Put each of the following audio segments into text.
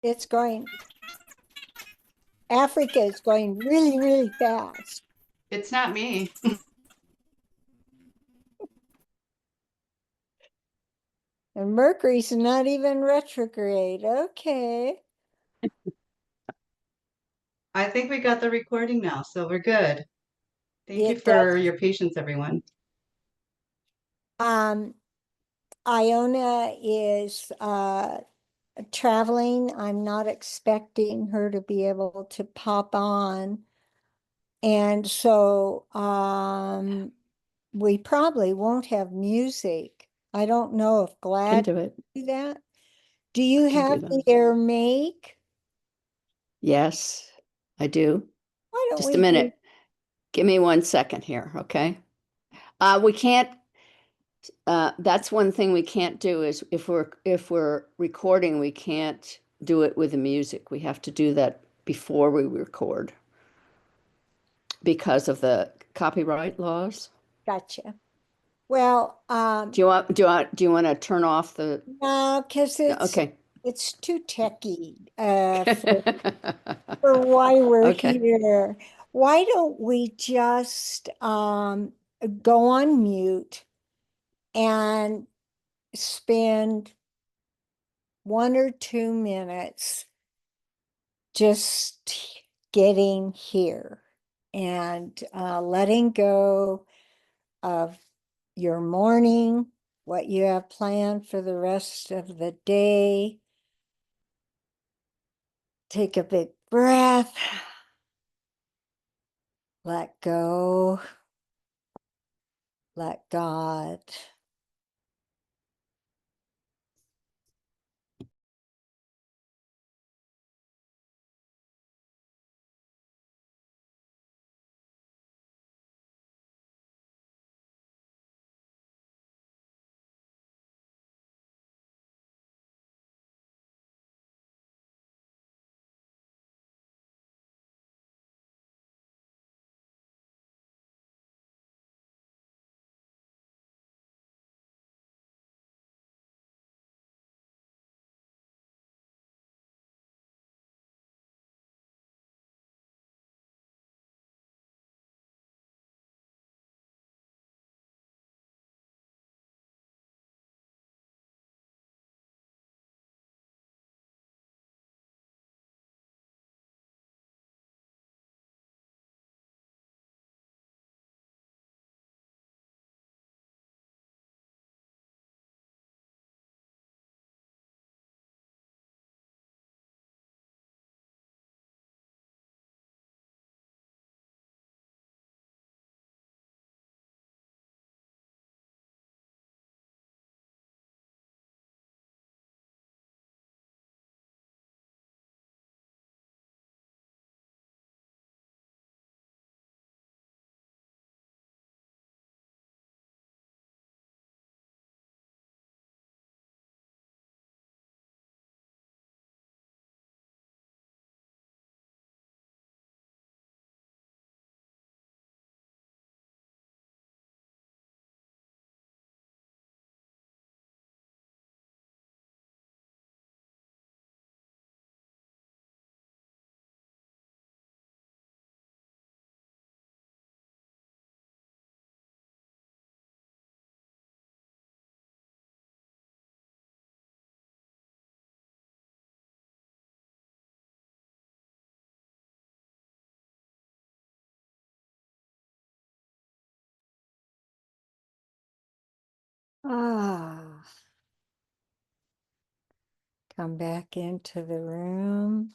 It's going, Africa is going really, really fast. It's not me. And Mercury's not even retrograde. Okay. I think we got the recording now, so we're good. Thank you It for does. your patience, everyone. Um, Iona is traveling. I'm not expecting her to be able to pop on. And so we probably won't have music. I don't know if Can Glad do it. do that. Do you I can do have the that. air make? Yes, I do. Why don't Just a we do minute. Give me 1 second here, okay? We can't, that's one thing we can't do is if we're recording, we can't do it with the music. We have to do that before we record because of the copyright laws. gotcha. Well, Do you want to turn off the, no, because okay. it's too techy for why we're Okay. here. Why don't we just go on mute and spend 1 or 2 minutes just getting here and letting go of your morning, what you have planned for the rest of the day. Take a big breath, let go, let God. Ah, come back into the room.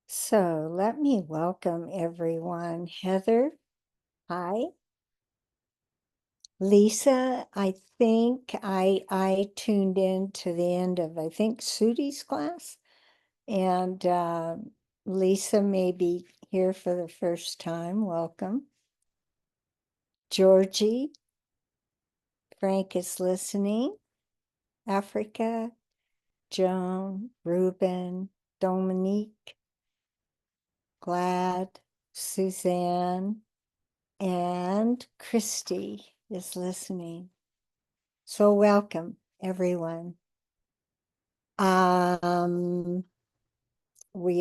So let me welcome everyone. Heather, hi. Lisa, I think I tuned in to the end of, I think, Sudi's class. And Lisa may be here for the first time. Welcome. Georgie, Frank is listening. Africa, Joan, Ruben, Dominique, Glad, Suzanne, and Christy is listening. So welcome, everyone. We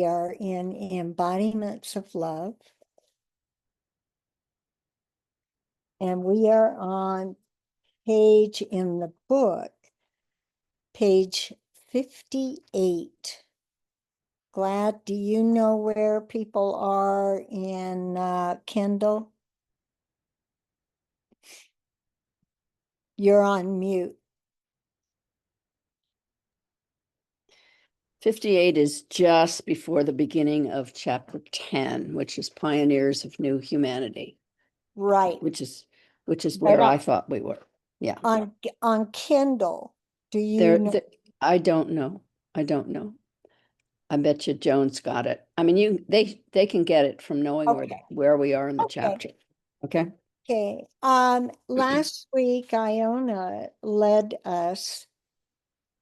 are in Embodiments of Love. And we are on page in the book, page 58. Glad, do you know where people are in Kindle? You're on mute. 58 is just before the beginning of chapter 10, which is Pioneers of New Humanity, Right. which is Right where I on. thought we were. Yeah. On Kindle, do you There, know? I don't know. I don't know. I bet you Jones got it. I mean, they can get it from knowing Okay. where we are in the Okay. chapter. Okay. Okay. Last week Iona led us,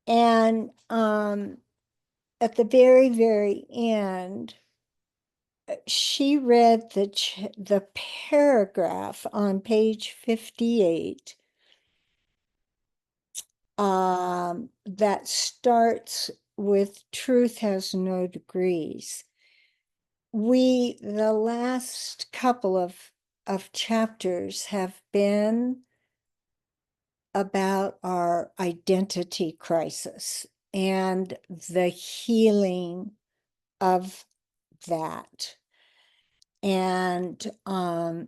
and at the very, very end, she read the paragraph on page 58 that starts with truth has no degrees. The last couple of chapters have been about our identity crisis and the healing of that. And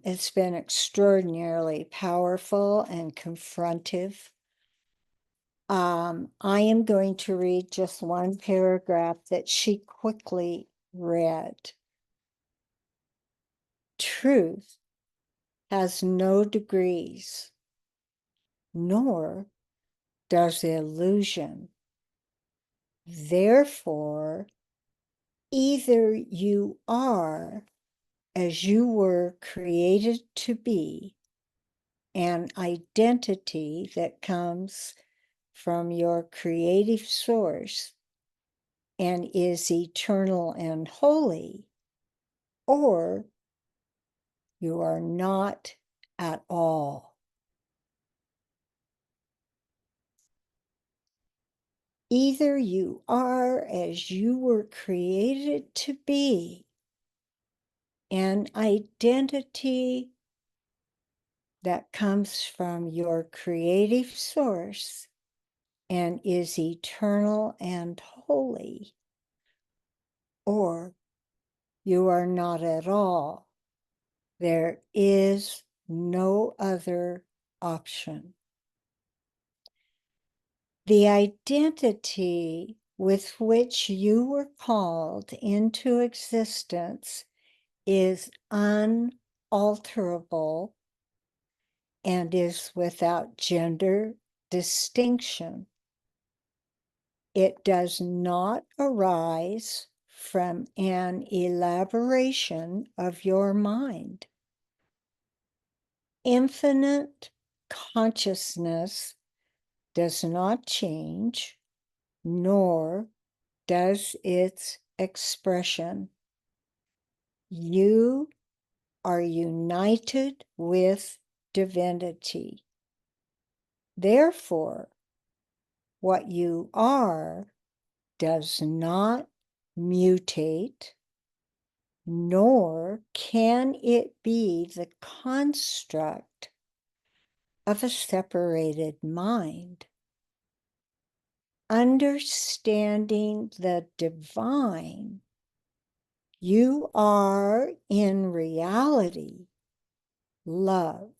it's been extraordinarily powerful and confrontive. I am going to read just one paragraph that she quickly read. Truth has no degrees, nor does illusion. Therefore, either you are as you were created to be, an identity that comes from your creative source and is eternal and holy, or you are not at all. Either you are as you were created to be, an identity that comes from your creative source and is eternal and holy, or you are not at all. There is no other option. The identity with which you were called into existence is unalterable and is without gender distinction. It does not arise from an elaboration of your mind. Infinite consciousness does not change, nor does its expression. You are united with divinity. Therefore, what you are does not mutate, nor can it be the construct of a separated mind. Understanding the divine, you are in reality love,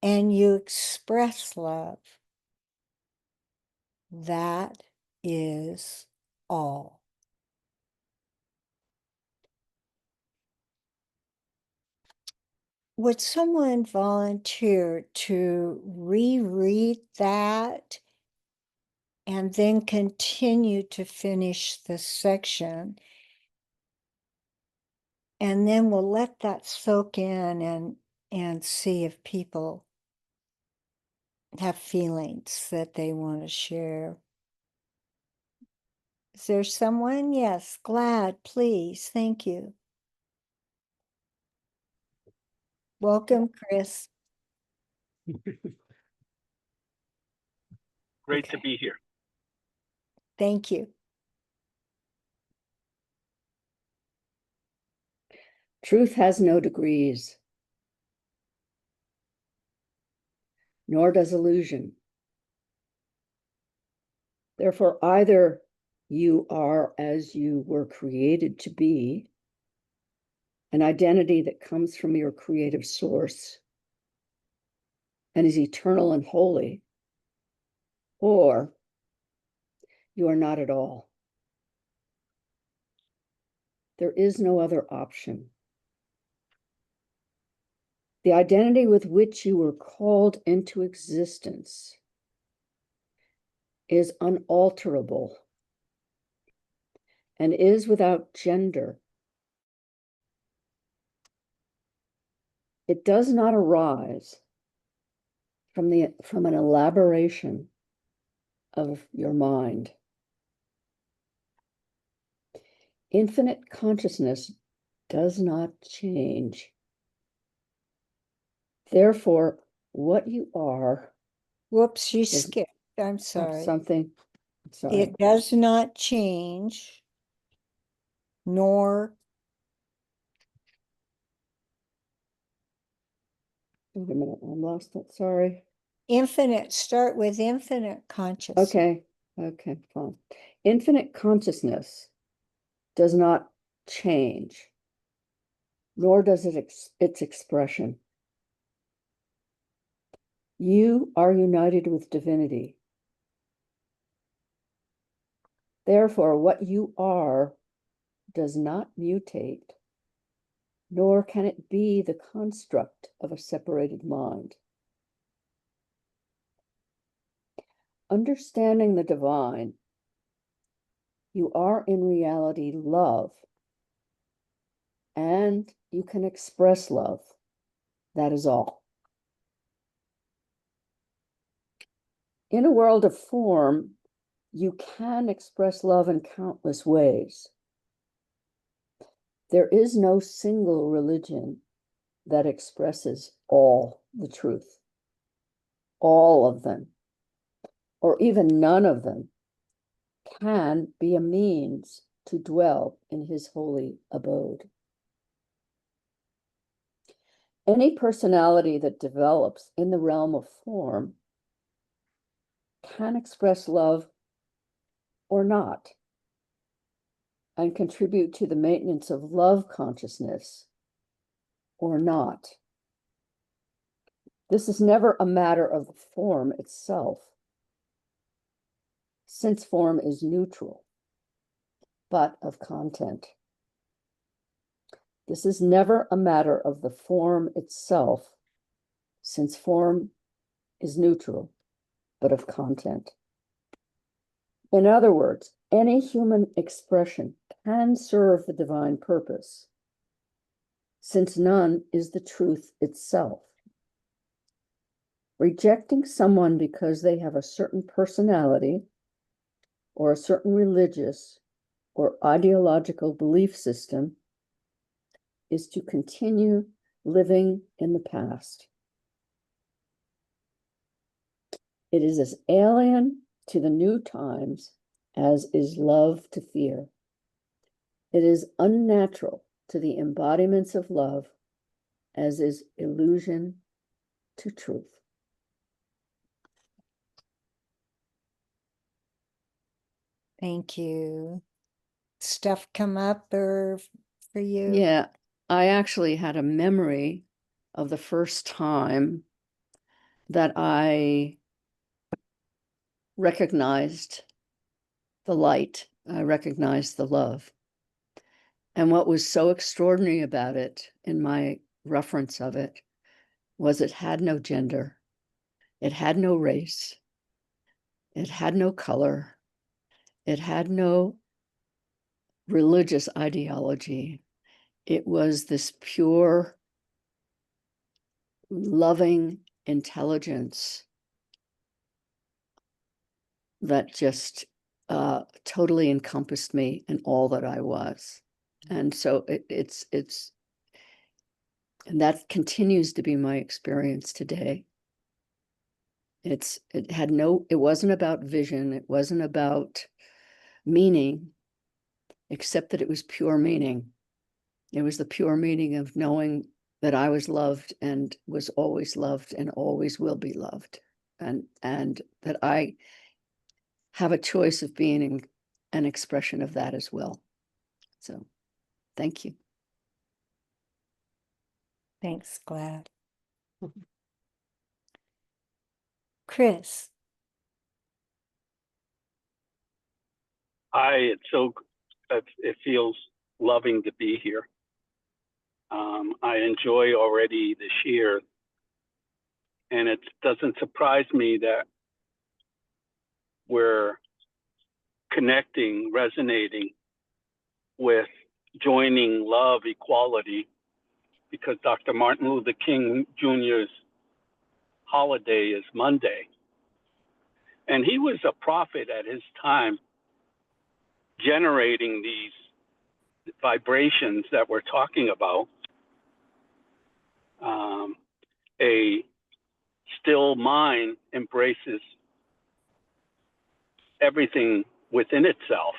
and you express love. That is all. Would someone volunteer to reread that and then continue to finish the section? And then we'll let that soak in and see if people have feelings that they want to share. Is there someone? Yes, glad, please. Thank you. Welcome, Chris. Great to Okay. be here. Thank you. Truth has no degrees, nor does illusion. Therefore, either you are as you were created to be, an identity that comes from your creative source and is eternal and holy, or you are not at all. There is no other option. The identity with which you were called into existence is unalterable and is without gender. It does not arise from an elaboration of your mind. Infinite consciousness does not change. Therefore, what you are Whoops, you is skipped. I'm sorry. something. Sorry. It does not change, nor Wait a minute, I lost it. Sorry. infinite. Start with infinite consciousness. Okay. Okay, fine. Infinite consciousness does not change, nor does its expression. You are united with divinity. Therefore, what you are does not mutate, nor can it be the construct of a separated mind. Understanding the divine, you are in reality love, and you can express love. That is all. In a world of form, you can express love in countless ways. There is no single religion that expresses all the truth. All of them, or even none of them, can be a means to dwell in his holy abode. Any personality that develops in the realm of form can express love or not, and contribute to the maintenance of love consciousness or not. This is never a matter of the form itself, since form is neutral, but of content. This is never a matter of the form itself, since form is neutral, but of content. In other words, any human expression can serve the divine purpose, since none is the truth itself. Rejecting someone because they have a certain personality or a certain religious or ideological belief system is to continue living in the past. It is as alien to the new times as is love to fear. It is unnatural to the embodiments of love as is illusion to truth. Thank you. Stuff come up or for you? Yeah, I actually had a memory of the first time that I recognized the light. I recognized the love. And what was so extraordinary about it, in my reference of it, was it had no gender. It had no race. It had no color. It had no religious ideology. It was this pure, loving intelligence that just totally encompassed me and all that I was. And so and that continues to be my experience today. It wasn't about vision. It wasn't about meaning, except that it was pure meaning. It was the pure meaning of knowing that I was loved and was always loved and always will be loved. And that I have a choice of being an expression of that as well. So thank you. Thanks, Glad. Chris. It feels loving to be here. I enjoy already this year, and it doesn't surprise me that we're connecting, resonating with joining love, equality, because Dr. Martin Luther King Jr.'s holiday is Monday. And he was a prophet at his time, generating these vibrations that we're talking about. A still mind embraces everything within itself.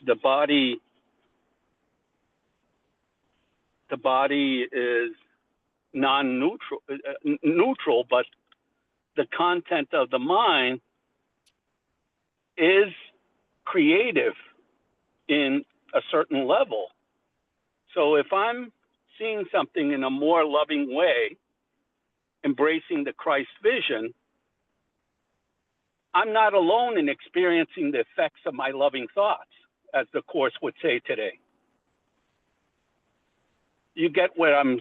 The body is non-neutral, neutral, but the content of the mind is creative in a certain level. So if I'm seeing something in a more loving way, embracing the Christ vision, I'm not alone in experiencing the effects of my loving thoughts, as the Course would say today. You get what I'm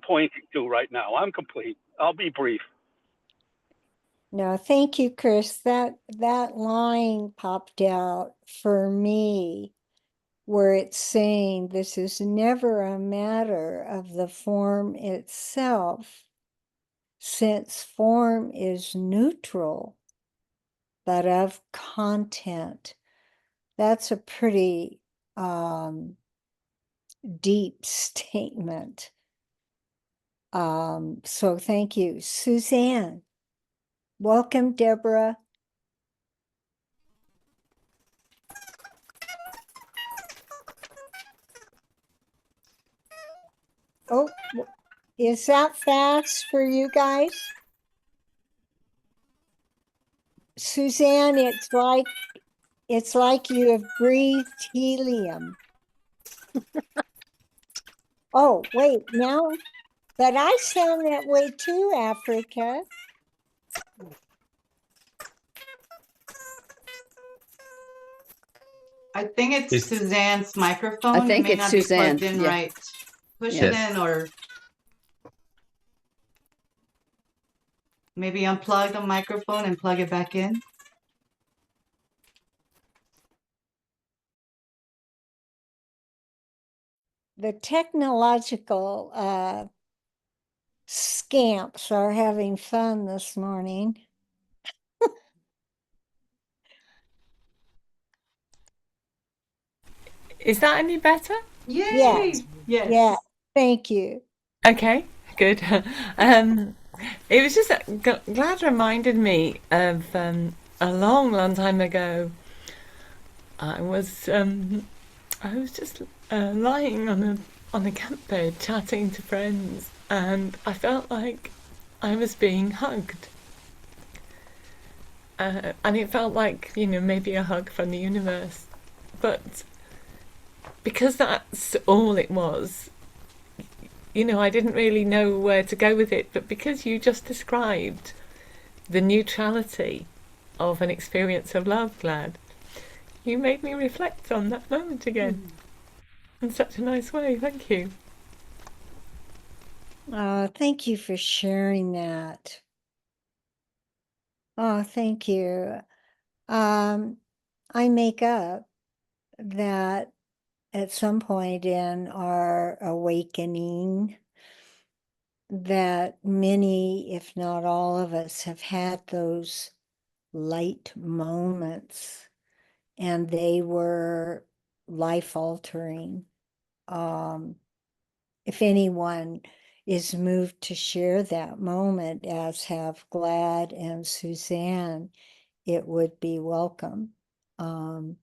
pointing to right now. I'm complete. I'll be brief. No, thank you, Chris. That line popped out for me where it's saying this is never a matter of the form itself, since form is neutral, but of content. That's a pretty deep statement. So thank you. Suzanne. Welcome, Deborah. Oh, is that fast for you guys? Suzanne, it's like you have breathed helium. Oh, wait, now, but I sound that way too, Africa. I think it's Suzanne's microphone. I think It may it's not Suzanne, be plugged in yeah. right. Push Yeah. it in, or maybe unplug the microphone and plug it back in. The technological scamps are having fun this morning. Is that any better? Yay! Yes. Yes. Yeah, thank you. Okay, good. It was just glad reminded me of a long time ago. I was just lying on a camp bed chatting to friends, and I felt like I was being hugged. And it felt like, maybe a hug from the universe. But because that's all it was, I didn't really know where to go with it. But because you just described the neutrality of an experience of love, Glad, you made me reflect on that moment again in such a nice way. Thank you. Thank you for sharing that. Oh, thank you. I make up that at some point in our awakening, that many, if not all of us, have had those light moments, and they were life altering. If anyone is moved to share that moment, as have Glad and Suzanne, it would be welcome. Oh,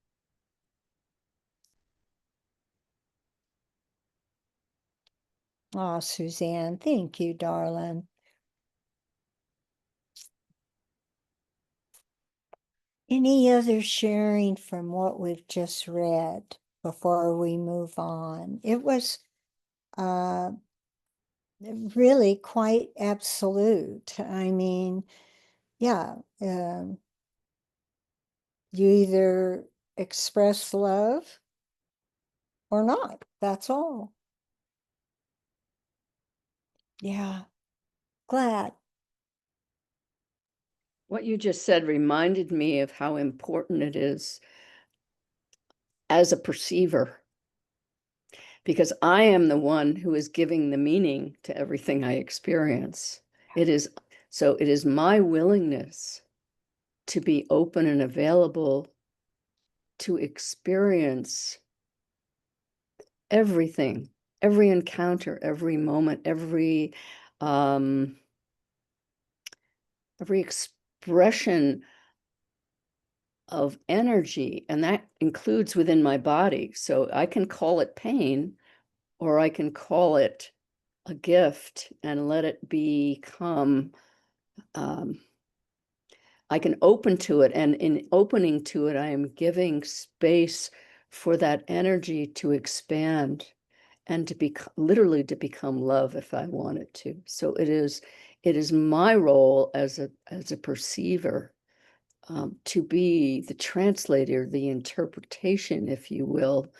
Suzanne, thank you, darling. Any other sharing from what we've just read before we move on? It was really quite absolute. I mean, yeah, you either express love or not. That's all. Yeah, Glad. What you just said reminded me of how important it is as a perceiver, because I am the one who is giving the meaning to everything I experience. It is my willingness to be open and available to experience everything, every encounter, every moment, every expression of energy, and that includes within my body. So I can call it pain, or I can call it a gift and let it become, I can open to it, and in opening to it, I am giving space for that energy to expand and to be literally to become love if I want it to. So it is my role as a perceiver, to be the translator, the interpretation, if you will,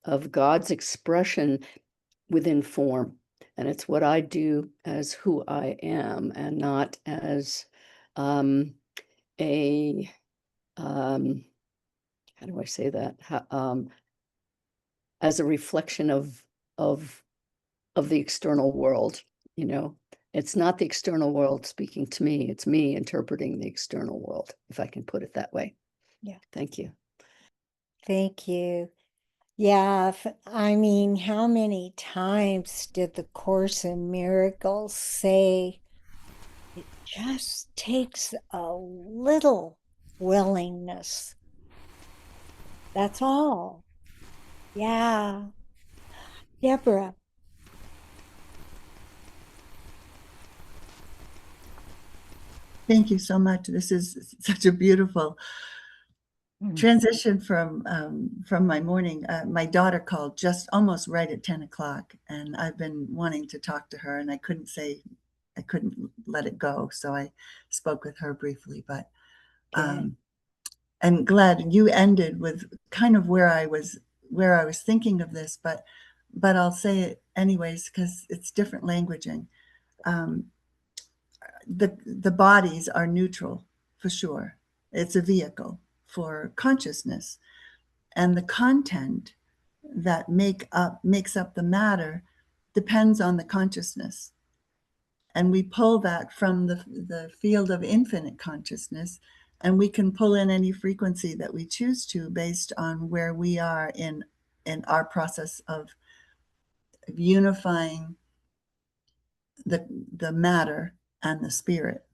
of God's expression within form. And it's what I do as who I am, and not as a how do I say that? As a reflection of the external world. You know, it's not the external world speaking to me, it's me interpreting the external world, if I can put it that way. Yeah. Thank you. Thank you. Yeah, I mean, how many times did the Course in Miracles say it just takes a little willingness? That's all. Yeah. Deborah. Thank you so much. This is such a beautiful transition from my morning. My daughter called just almost right at 10 o'clock, and I've been wanting to talk to her, and I couldn't let it go. So I spoke with her briefly, but I'm glad you ended with kind of where I was thinking of this, but I'll say it anyways, because it's different languaging. The bodies are neutral for sure. It's a vehicle for consciousness, and the content that makes up the matter depends on the consciousness. And we pull that from the field of infinite consciousness, and we can pull in any frequency that we choose to based on where we are in our process of unifying the matter and the spirit.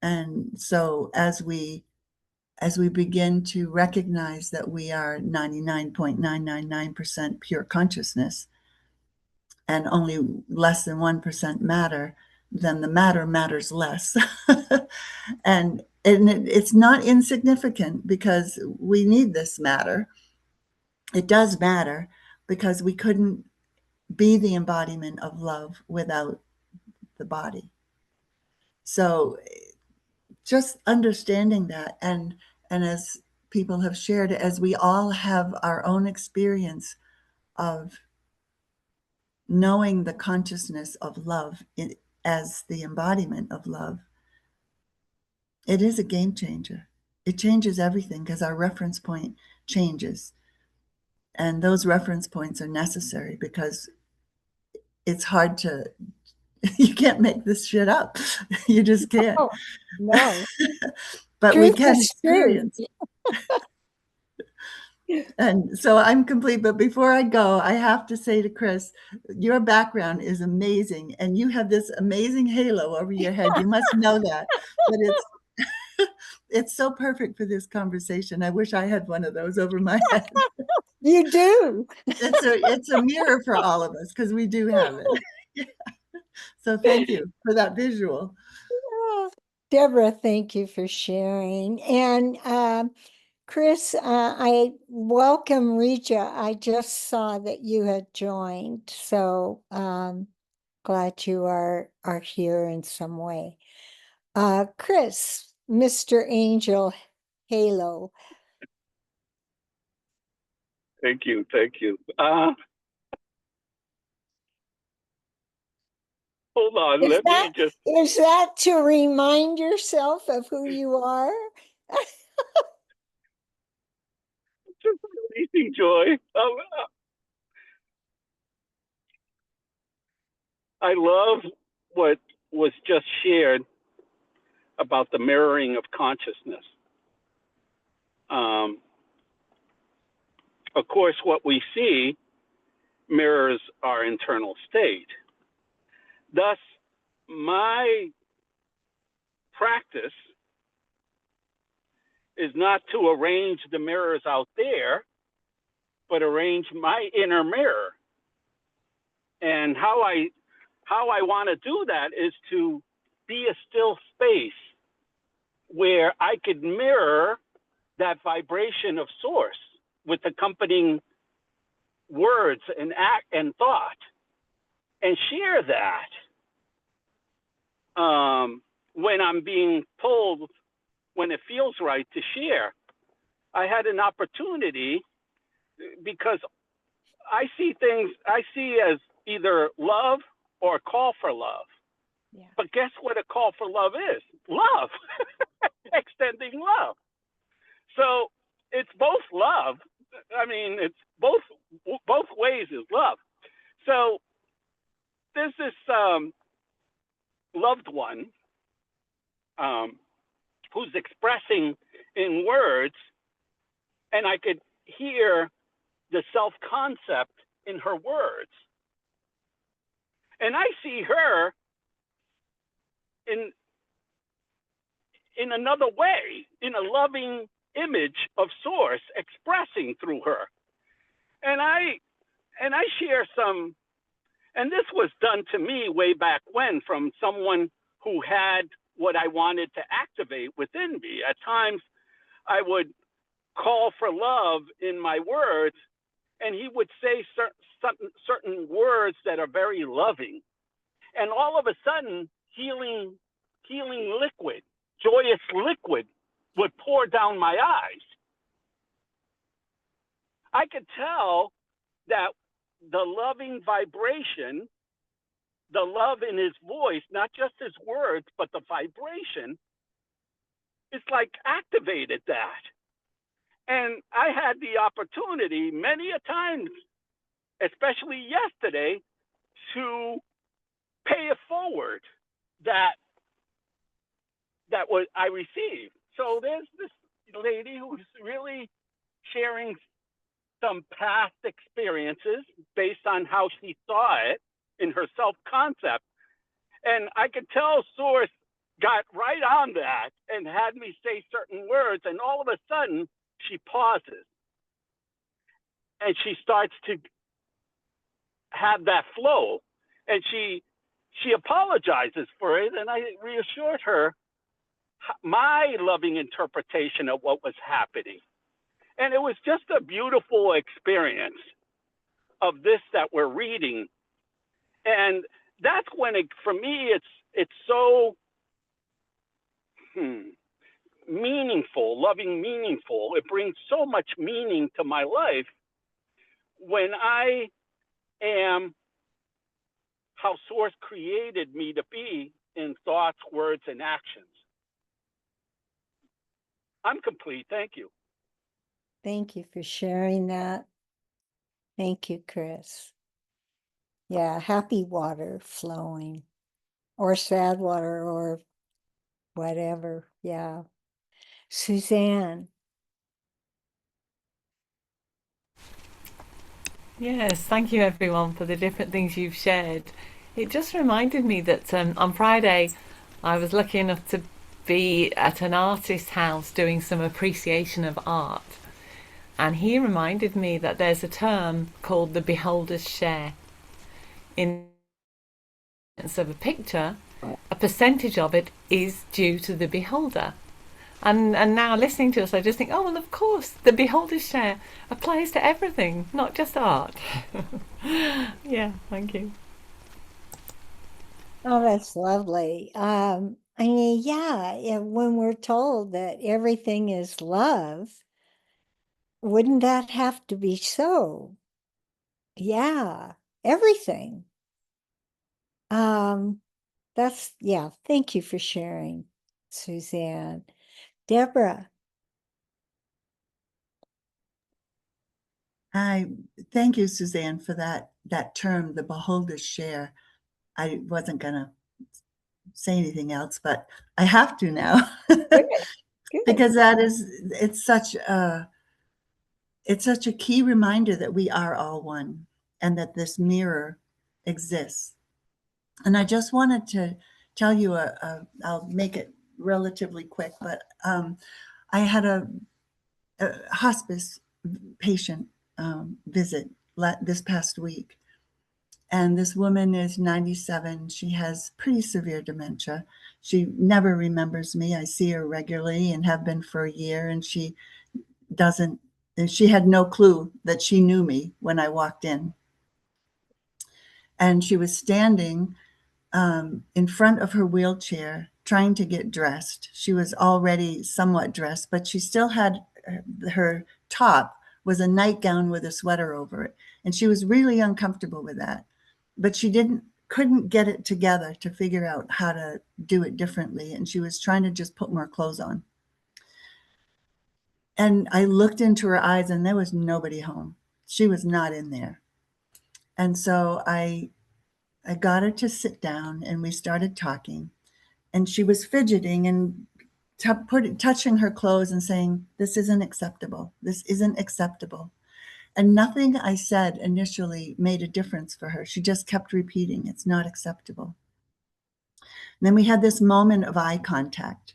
And so as we begin to recognize that we are 99.999% pure consciousness and only less than 1% matter, then the matter matters less. and it's not insignificant, because we need this matter. It does matter, because we couldn't be the embodiment of love without the body. So just understanding that, and as people have shared, as we all have our own experience of knowing the consciousness of love as the embodiment of love, it is a game changer. It changes everything, because our reference point changes. And those reference points are necessary, because it's hard to, you can't make this shit up. You just can't. Oh, no. But we Truth can is truth. experience. And so I'm complete. But before I go, I have to say to Chris, your background is amazing. And you have this amazing halo over your head. You must know that. But it's so perfect for this conversation. I wish I had one of those over my head. You do. It's a mirror for all of us because we do have it. So thank you for that visual. Deborah, thank you for sharing. And Chris, I welcome Regia. I just saw that you had joined, so glad you are here in some way. Chris, Mr. Angel Halo. Thank you. Thank you. Hold on. Let me just. Is that to remind yourself of who you are? Just releasing joy. I love what was just shared about the mirroring of consciousness. Of course, what we see mirrors our internal state. Thus, my practice is not to arrange the mirrors out there, but arrange my inner mirror. And how I want to do that is to be a still space where I could mirror that vibration of source with accompanying words and act and thought, and share that when I'm being pulled, when it feels right to share. I had an opportunity because I see things as either love or a call for love. Yeah. But guess what a call for love is? Love. Extending love. So it's both love. I mean, it's both ways is love. So there's this loved one who's expressing in words, and I could hear the self-concept in her words. And I see her in another way, in a loving image of source expressing through her. And I share some, and this was done to me way back when from someone who had what I wanted to activate within me. At times I would call for love in my words, and he would say certain words that are very loving. And all of a sudden, healing liquid, joyous liquid would pour down my eyes. I could tell that the loving vibration, the love in his voice, not just his words, but the vibration, it's like activated that. And I had the opportunity many a times, especially yesterday, to pay it forward that was I received. So there's this lady who's really sharing some past experiences based on how she saw it in her self-concept. And I could tell Source got right on that and had me say certain words, and all of a sudden she pauses and she starts to have that flow, and she apologizes for it, and I reassured her my loving interpretation of what was happening. And it was just a beautiful experience of this that we're reading. And that's when for me, it's so meaningful, loving meaningful. It brings so much meaning to my life when I am how Source created me to be in thoughts, words, and actions. I'm complete. Thank you. Thank you for sharing that. Thank you, Chris. Yeah, happy water flowing, or sad water, or whatever. Yeah. Suzanne. Yes, thank you everyone for the different things you've shared. It just reminded me that on Friday I was lucky enough to be at an artist's house doing some appreciation of art. And he reminded me that there's a term called the beholder's share. In of a picture, a percentage of it is due to the beholder. And now listening to us, I just think, oh, well, of course, the beholder's share applies to everything, not just art. Yeah, thank you. Oh, that's lovely. I mean, yeah, when we're told that everything is love, wouldn't that have to be so? Yeah, everything. Um, yeah, thank you for sharing, Suzanne. Deborah. I thank you, Suzanne, for that term, the beholder's share. I wasn't gonna say anything else, but I have to now. Good, good. Because it's such a key reminder that we are all one and that this mirror exists. And I just wanted to tell you I'll make it relatively quick, but I had a hospice patient visit this past week. And this woman is 97. She has pretty severe dementia. She never remembers me. I see her regularly and have been for a year. And doesn't, she had no clue that she knew me when I walked in. And she was standing in front of her wheelchair trying to get dressed. She was already somewhat dressed, but she still had her top was a nightgown with a sweater over it. And she was really uncomfortable with that. But she couldn't get it together to figure out how to do it differently. And she was trying to just put more clothes on. And I looked into her eyes and there was nobody home. She was not in there. And so I got her to sit down and we started talking. And she was fidgeting and touching her clothes and saying, "This isn't acceptable. This isn't acceptable." And nothing I said initially made a difference for her. She just kept repeating, "It's not acceptable." And then we had this moment of eye contact,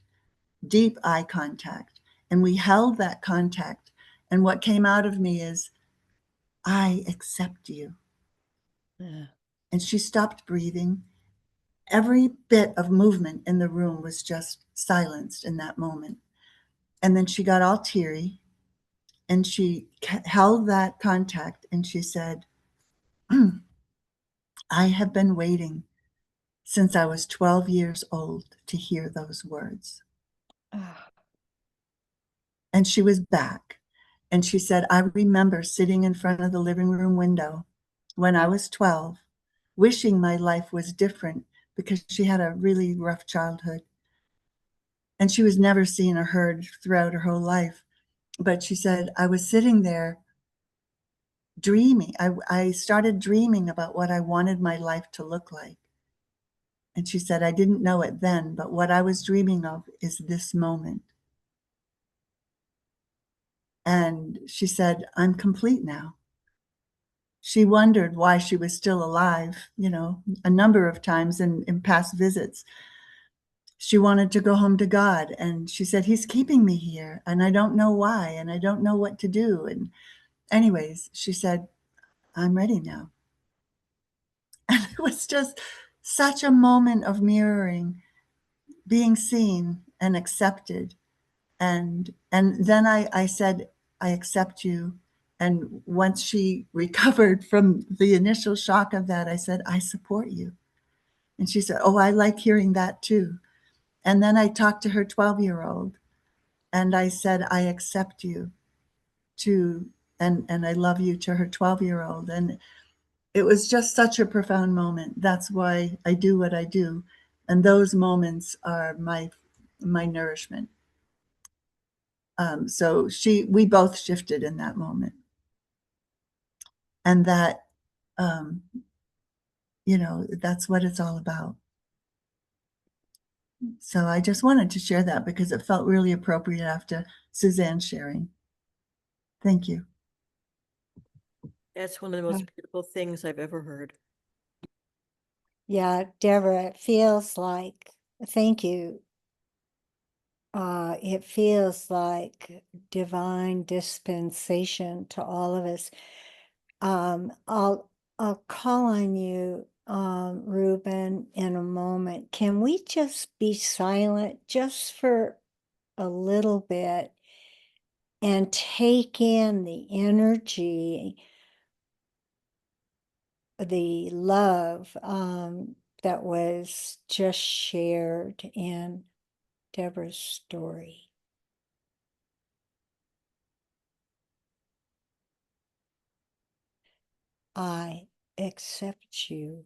deep eye contact. And we held that contact. And what came out of me is, "I accept you." Yeah. And she stopped breathing. Every bit of movement in the room was just silenced in that moment. And then she got all teary and she held that contact and she said, "I have been waiting since I was 12 years old to hear those words." And she was back. And she said, "I remember sitting in front of the living room window when I was 12, wishing my life was different because she had a really rough childhood. And she was never seen or heard throughout her whole life. But she said, I was sitting there dreaming. I started dreaming about what I wanted my life to look like. And she said, I didn't know it then, but what I was dreaming of is this moment." And she said, "I'm complete now." She wondered why she was still alive, a number of times in past visits. She wanted to go home to God. And she said, "He's keeping me here. And I don't know why. And I don't know what to do." And anyways, she said, "I'm ready now." And it was just such a moment of mirroring, being seen and accepted. And then I said, "I accept you." And once she recovered from the initial shock of that, I said, "I support you." And she said, "Oh, I like hearing that too." And then I talked to her 12-year-old and I said, "I accept you to, and I love you," to her 12-year-old. And it was just such a profound moment. That's why I do what I do. And those moments are my nourishment. So we both shifted in that moment. And that, that's what it's all about. So I just wanted to share that because it felt really appropriate after Suzanne sharing. Thank you. That's one of the most beautiful things I've ever heard. Yeah, Deborah, it feels like, thank you. It feels like divine dispensation to all of us. I'll call on you, Reuben, in a moment. Can we just be silent just for a little bit and take in the energy, the love that was just shared in Deborah's story? I accept you.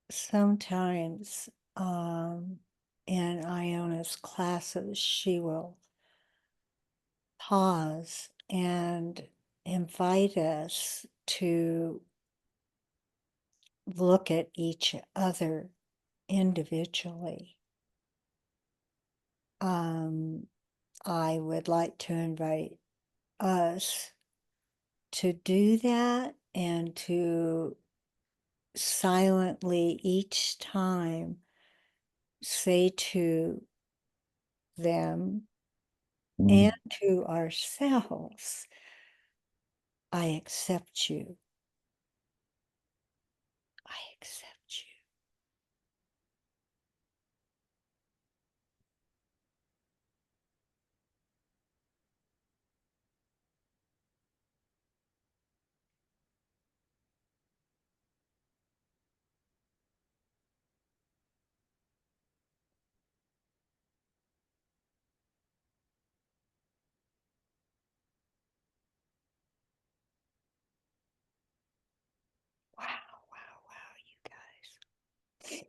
Sometimes in Iona's classes, she will pause and invite us to look at each other individually. I would like to invite us to do that and to silently each time say to them and to ourselves, I accept you. I accept you. Wow, wow, wow, you guys.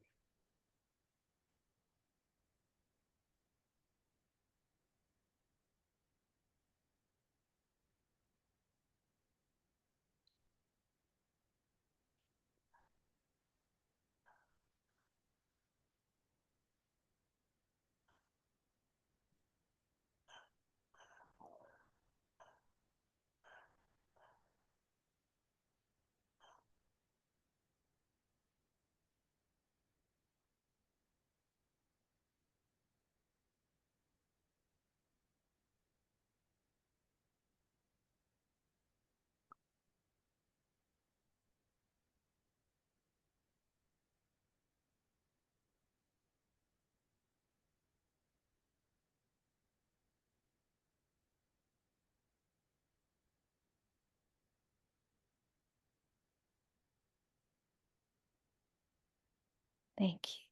Thank you.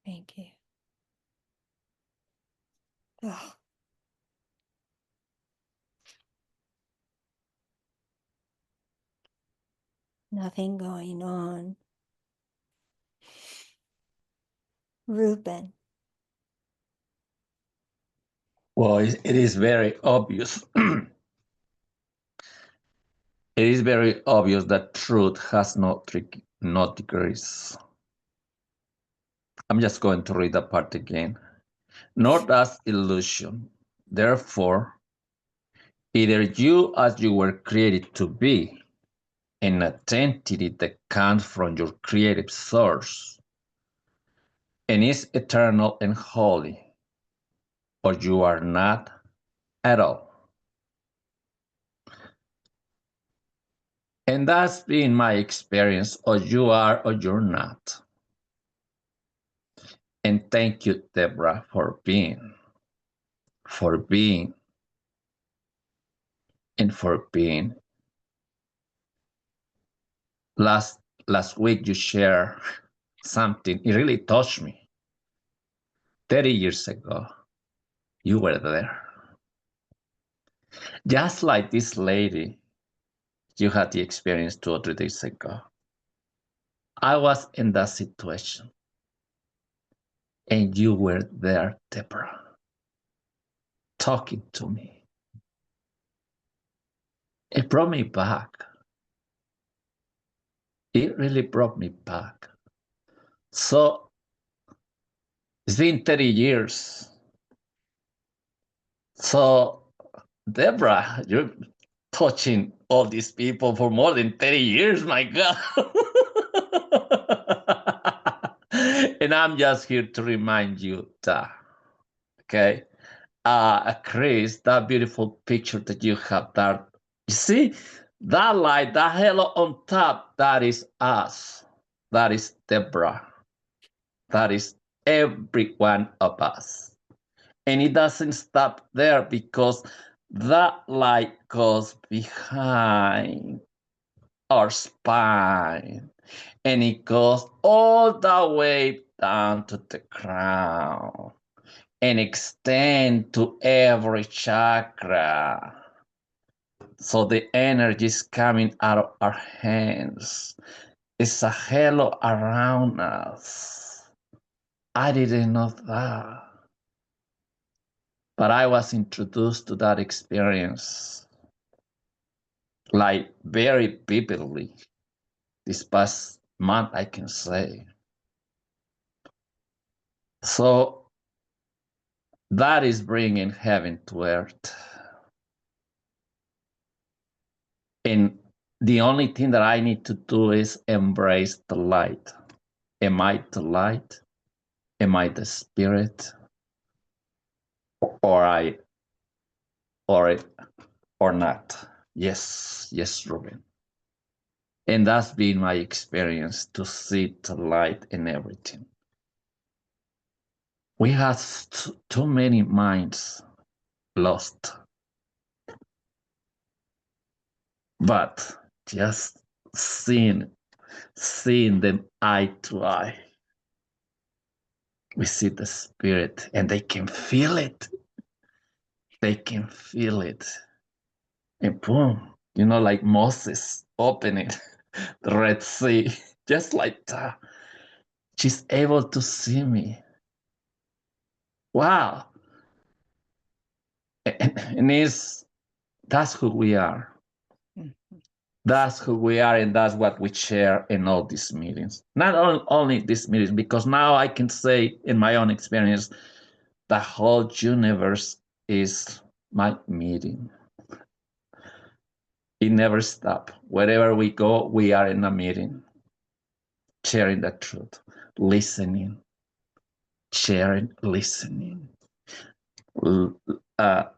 Thank you. Oh. Nothing going on. Reuben. Well, it is very obvious. It is very obvious that truth has no degrees. I'm just going to read that part again. Not as illusion. Therefore, either you as you were created to be, an identity that comes from your creative source and is eternal and holy, or you are not at all. And that's been my experience, or you are or you're not. And thank you, Deborah, for being, and for being. Last week you shared something, it really touched me. 30 years ago, you were there. Just like this lady you had the experience 2 or 3 days ago. I was in that situation. And you were there, Deborah, talking to me. It brought me back. It really brought me back. So it's been 30 years. So, Deborah, you're touching all these people for more than 30 years, my God. And I'm just here to remind you that, okay? Chris, that beautiful picture that you have there, you see, that light, that halo on top, that is us. That is Deborah. That is every one of us. And it doesn't stop there because that light goes behind our spine and it goes all the way down to the ground and extend to every chakra. So the energy is coming out of our hands. It's a halo around us. I didn't know that. But I was introduced to that experience like very vividly this past month, I can say. So that is bringing heaven to earth. And the only thing that I need to do is embrace the light. Am I the light? Am I the spirit? Or not? Yes, Ruben. And that's been my experience, to see the light in everything. We have too many minds lost. But just seeing them eye to eye, we see the spirit and they can feel it. They can feel it. And boom, like Moses opening the Red Sea, just like that. She's able to see me. Wow. And that's who we are. That's who we are, and that's what we share in all these meetings. Not only these meetings, because now I can say in my own experience, the whole universe is my meeting. It never stops. Wherever we go, we are in a meeting, sharing the truth, listening, sharing, listening,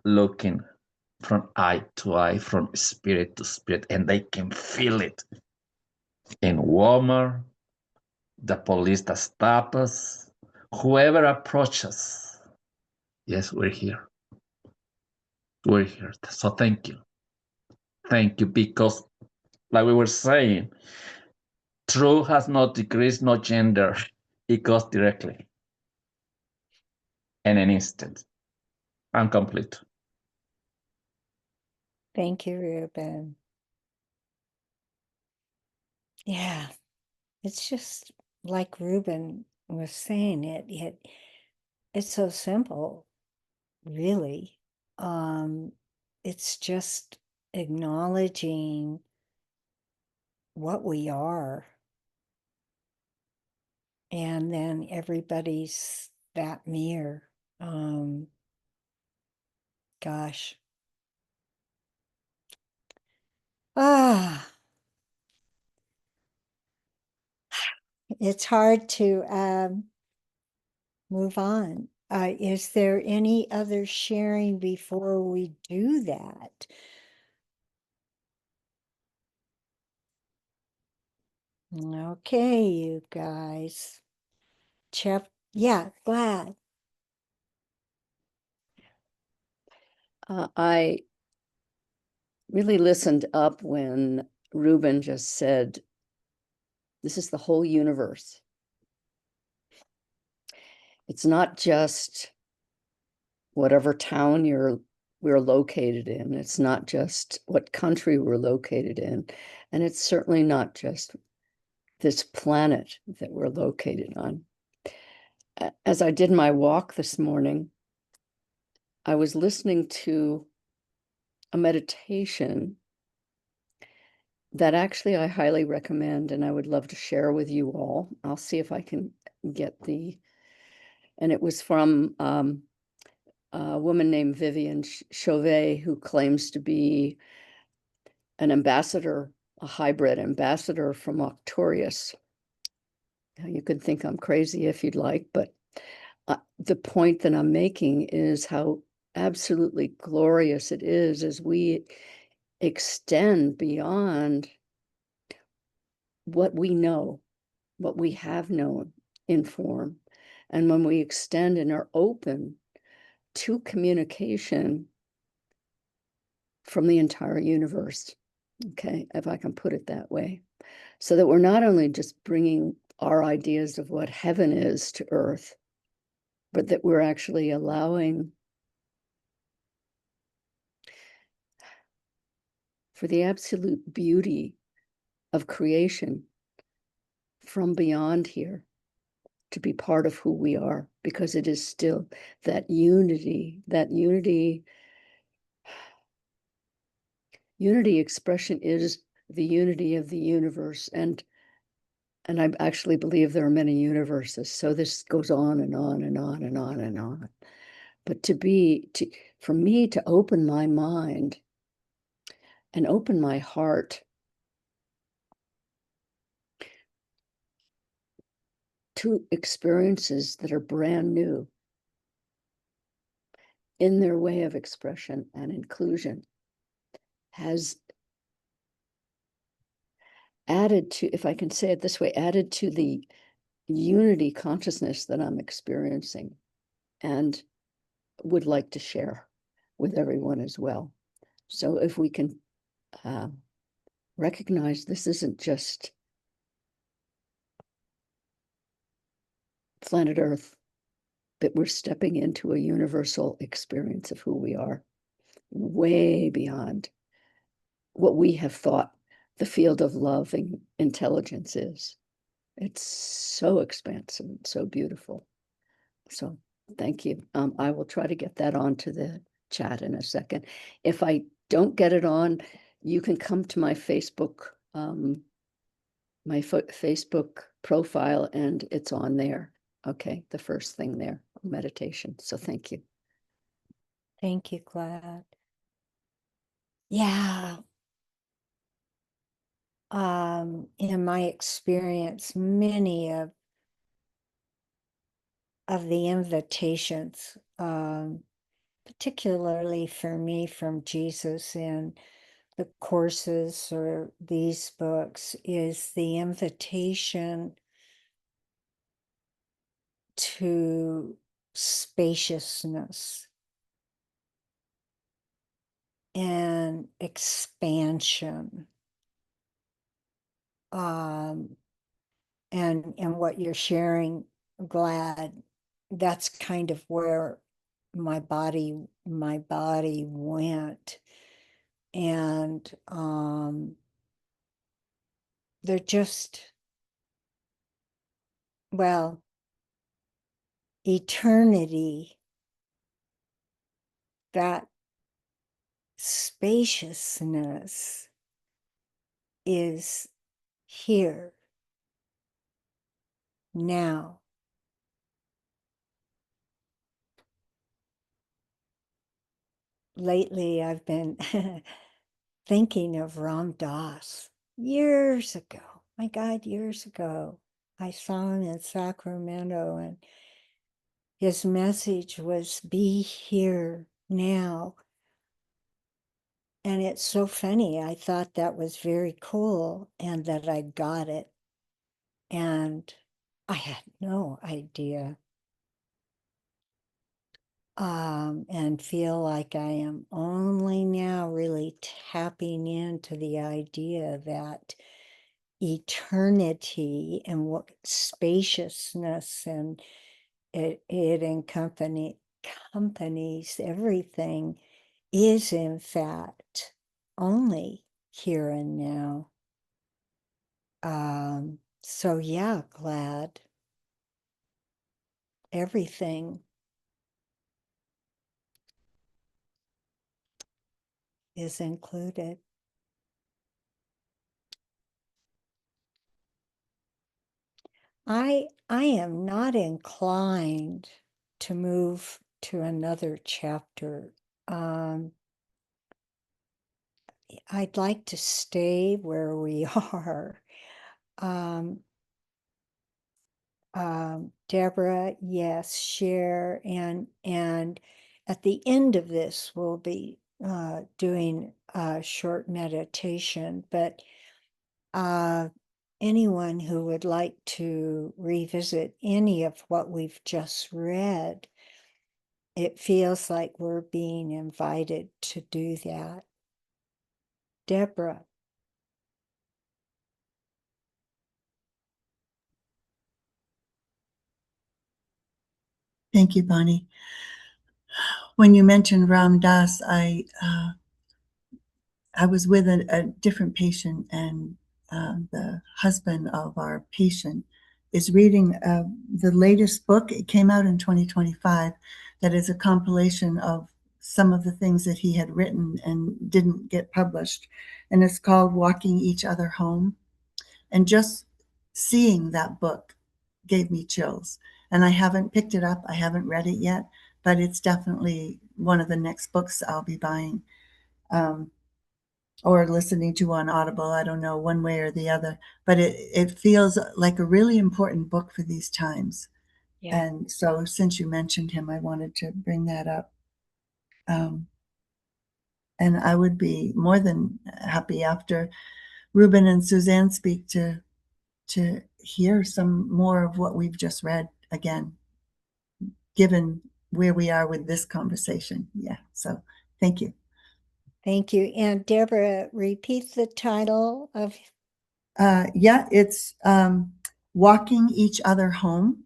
looking from eye to eye, from spirit to spirit, and they can feel it. In Walmart, the police that stop us, whoever approaches, yes, we're here. We're here. So thank you. Thank you, because like we were saying, truth has no degrees, no gender. It goes directly in an instant. I'm complete. Thank you, Ruben. Yeah, it's just like Ruben was saying, it's so simple, really. It's just acknowledging what we are. And then everybody's that mirror. Gosh. It's hard to move on. is there any other sharing before we do that? Okay, you guys. Yeah, glad. I really listened up when Ruben just said, this is the whole universe. It's not just whatever town we're located in. It's not just what country we're located in. And it's certainly not just this planet that we're located on. As I did my walk this morning, I was listening to a meditation that actually I highly recommend, and I would love to share with you all. I'll see if I can get and it was from a woman named Vivian Chauvet, who claims to be an ambassador, a hybrid ambassador from Arcturus. You could think I'm crazy if you'd like, but the point that I'm making is how absolutely glorious it is as we extend beyond what we know, what we have known in form. And when we extend and are open to communication from the entire universe, okay, if I can put it that way, so that we're not only just bringing our ideas of what heaven is to earth, but that we're actually allowing for the absolute beauty of creation from beyond here to be part of who we are, because it is still that unity expression is the unity of the universe. And I actually believe there are many universes. So this goes on and on and on and on and on. But for me to open my mind and open my heart to experiences that are brand new in their way of expression and inclusion has added to, if I can say it this way, added to the unity consciousness that I'm experiencing and would like to share with everyone as well. So if we can recognize this isn't just planet Earth, that we're stepping into a universal experience of who we are, way beyond what we have thought the field of love and intelligence is. It's so expansive and so beautiful. So thank you. I will try to get that onto the chat in a second. If I don't get it on, you can come to my Facebook, Facebook profile, and it's on there. Okay, the first thing there, meditation. So thank you. Thank you, Glad. Yeah. In my experience, many of the invitations, particularly for me from Jesus in the courses or these books, is the invitation to spaciousness and expansion. And what you're sharing, Glad, that's kind of where my body went. And they're just, well, eternity, that spaciousness is here now. Lately, I've been thinking of Ram Dass years ago. My God, years ago. I saw him in Sacramento, and his message was be here now. And it's so funny. I thought that was very cool and that I got it. And I had no idea. And feel like I am only now really tapping into the idea that eternity and what spaciousness and it accompanies everything is in fact only here and now. So yeah, glad everything is included. I am not inclined to move to another chapter. I'd like to stay where we are. Deborah, yes, share, and at the end of this, we'll be doing a short meditation, but anyone who would like to revisit any of what we've just read, it feels like we're being invited to do that. Deborah. Thank you, Bonnie. When you mentioned Ram Dass, I was with a different patient, and the husband of our patient is reading the latest book. It came out in 2025 that is a compilation of some of the things that he had written and didn't get published. And it's called Walking Each Other Home. And just seeing that book gave me chills. And I haven't picked it up. I haven't read it yet, but it's definitely one of the next books I'll be buying. Or listening to on Audible, I don't know, one way or the other, but it feels like a really important book for these times. Yeah. And so since you mentioned him, I wanted to bring that up. And I would be more than happy after Ruben and Suzanne speak to hear some more of what we've just read again, given where we are with this conversation. Yeah, so thank you. Thank you. And Deborah, repeat the title of. Yeah, it's Walking Each Other Home.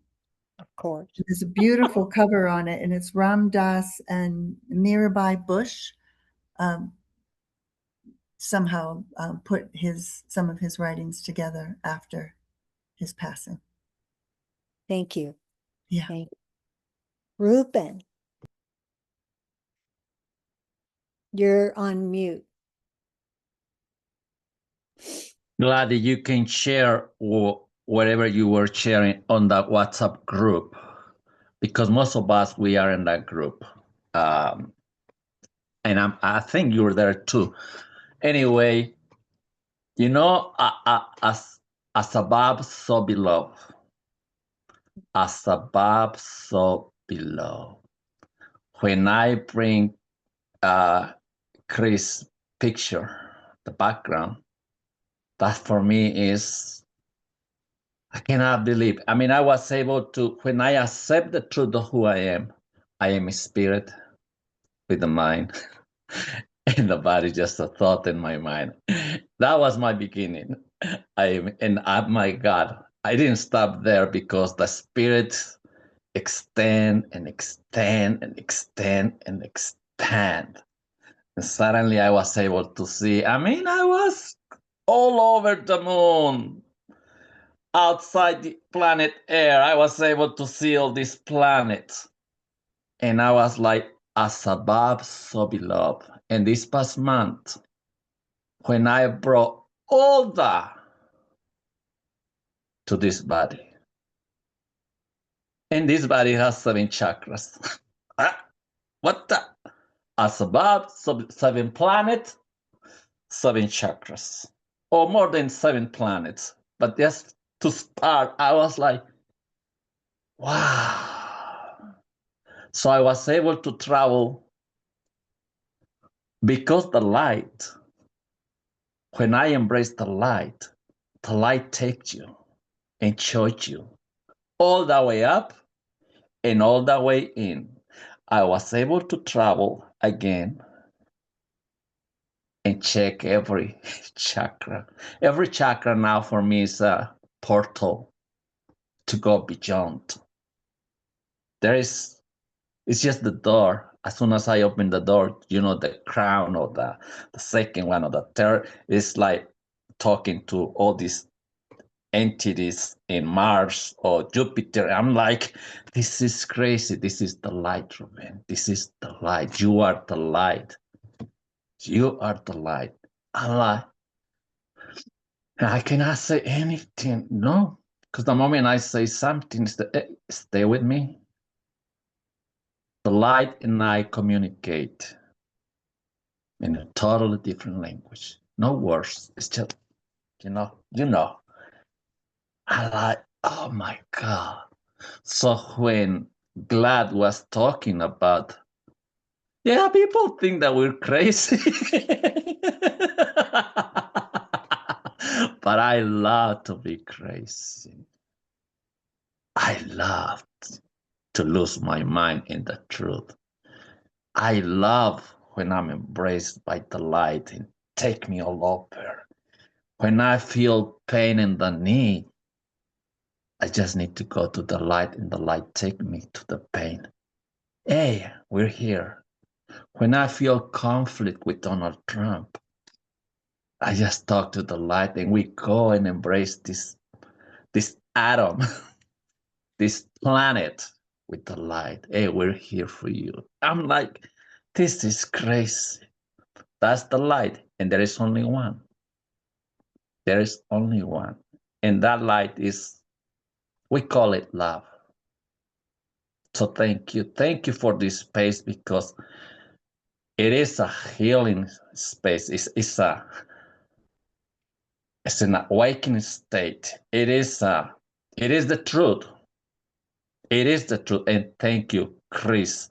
Of course. There's a beautiful cover on it, and it's Ram Dass and Mirabai Bush somehow put some of his writings together after his passing. Thank you. Yeah. Thank you. Ruben, you're on mute. Glad that you can share whatever you were sharing on that WhatsApp group, because most of us, we are in that group. And I think you're there too. Anyway, you know, as above, so below. As above, so below. When I bring Chris' picture, the background, that for me is, I cannot believe. I mean, I was able to, when I accept the truth of who I am a spirit with the mind, and the body just a thought in my mind. That was my beginning. My God, I didn't stop there, because the spirit extend and extend and extend and extend. And suddenly I was able to see, I mean, I was all over the moon, outside the planet Air. I was able to see all these planets. And I was like, as above, so below. And this past month, when I brought all that to this body, and this body has 7 chakras. What the? As above, 7 planets, 7 chakras, or more than 7 planets. But just to start, I was like, wow. So I was able to travel because the light, when I embrace the light takes you and shows you all the way up and all the way in. I was able to travel again and check every chakra. Every chakra now for me is a portal to go beyond. It's just the door. As soon as I open the door, the crown or the second one or the third is like talking to all these entities in Mars or Jupiter. I'm like, this is crazy. This is the light, Ruben. This is the light. You are the light. You are the light. I'm like, I cannot say anything. No, because the moment I say something, stay with me. The light and I communicate in a totally different language. No words. It's just, I like, oh my God. So when Glad was talking about, yeah, people think that we're crazy. But I love to be crazy. I love to lose my mind in the truth. I love when I'm embraced by the light and take me all over. When I feel pain in the knee, I just need to go to the light and the light take me to the pain. Hey, we're here. When I feel conflict with Donald Trump, I just talk to the light and we go and embrace this atom, this planet with the light. Hey, we're here for you. I'm like, this is crazy. That's the light. And there is only one. There is only one. And that light is, we call it love. So thank you. Thank you for this space because it is a healing space. It's an awakening state. It is the truth. It is the truth. And thank you, Chris.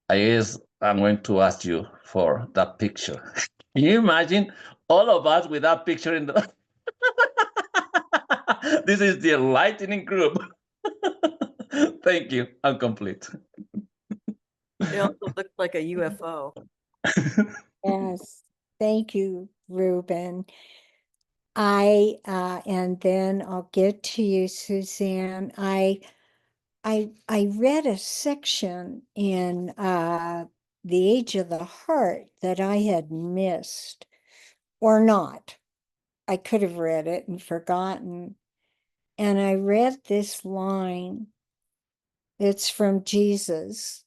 I'm going to ask you for that picture. Can you imagine all of us with that picture in the this is the enlightening group. Thank you. I'm complete. It also looks like a UFO. Yes, thank you, Ruben. And then I'll get to you, Suzanne. I read a section in The Age of the Heart that I had missed or not. I could have read it and forgotten. And I read this line. It's from Jesus.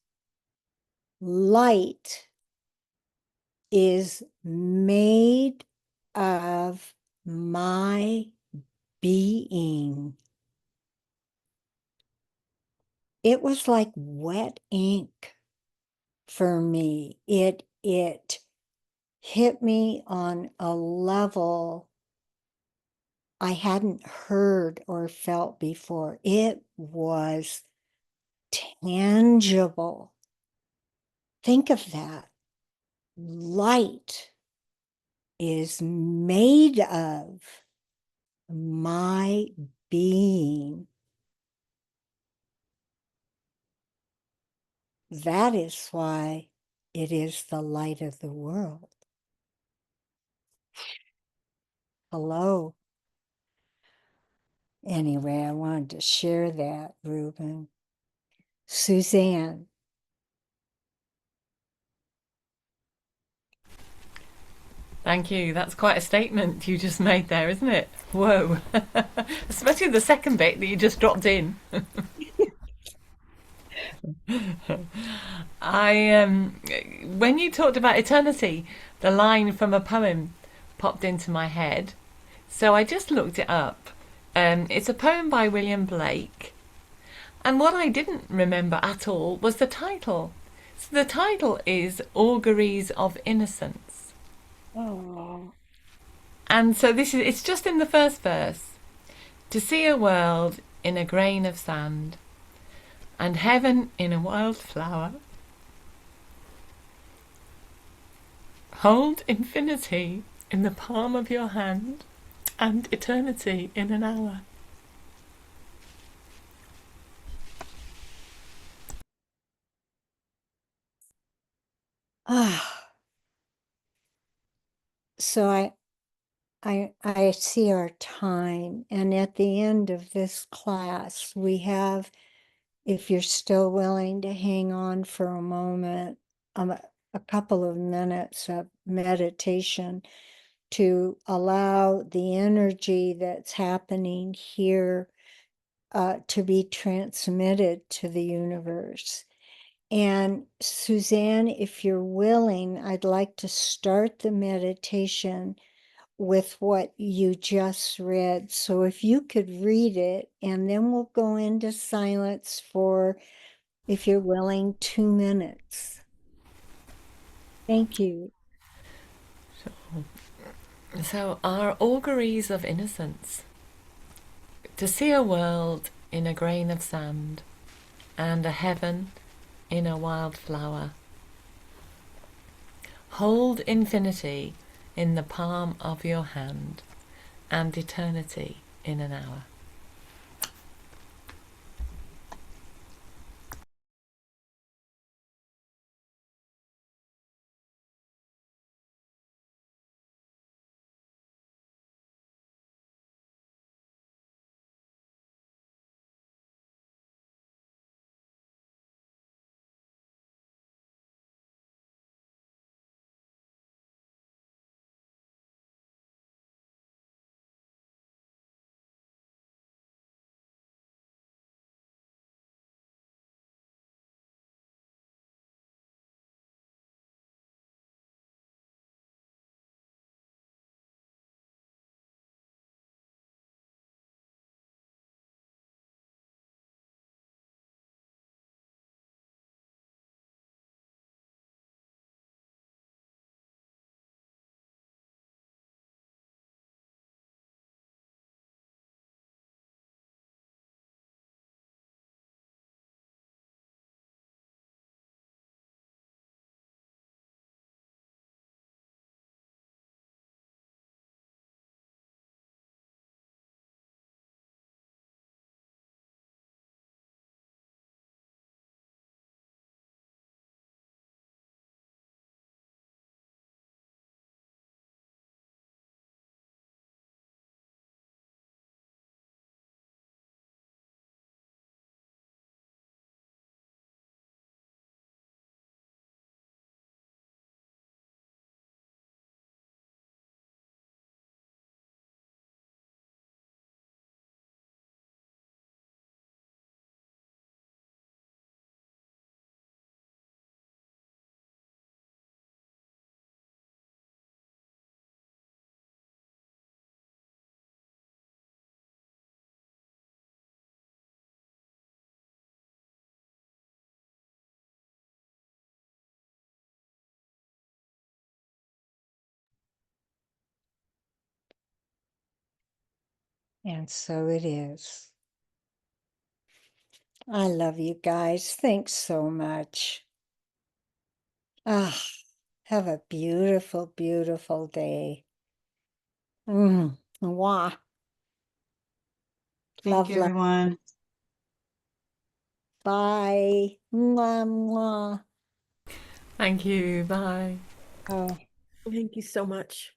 Light is made of my being. It was like wet ink for me. It hit me on a level I hadn't heard or felt before. It was tangible. Think of that. Light is made of my being. That is why it is the light of the world. Hello. Anyway, I wanted to share that, Ruben. Suzanne. Thank you. That's quite a statement you just made there, isn't it? Whoa. Especially the second bit that you just dropped in. When you talked about eternity, the line from a poem popped into my head. So I just looked it up. It's a poem by William Blake. And what I didn't remember at all was the title. So the title is Auguries of Innocence. Oh. And so it's just in the first verse. To see a world in a grain of sand, and heaven in a wildflower. Hold infinity in the palm of your hand and eternity in an hour. Ah, so I see our time, and at the end of this class, we have, if you're still willing to hang on for a moment, a couple of minutes of meditation to allow the energy that's happening here to be transmitted to the universe. And Suzanne, if you're willing, I'd like to start the meditation with what you just read. So if you could read it, and then we'll go into silence for, if you're willing, 2 minutes. Thank you. So, our auguries of innocence. To see a world in a grain of sand and a heaven in a wildflower. Hold infinity in the palm of your hand and eternity in an hour. And so it is. I love you guys. Thanks so much. Ah, have a beautiful, beautiful day. Mwah. Thank Love, you, love. everyone. Bye. Mwah, mwah. Thank you. Bye. Oh. Thank you so much.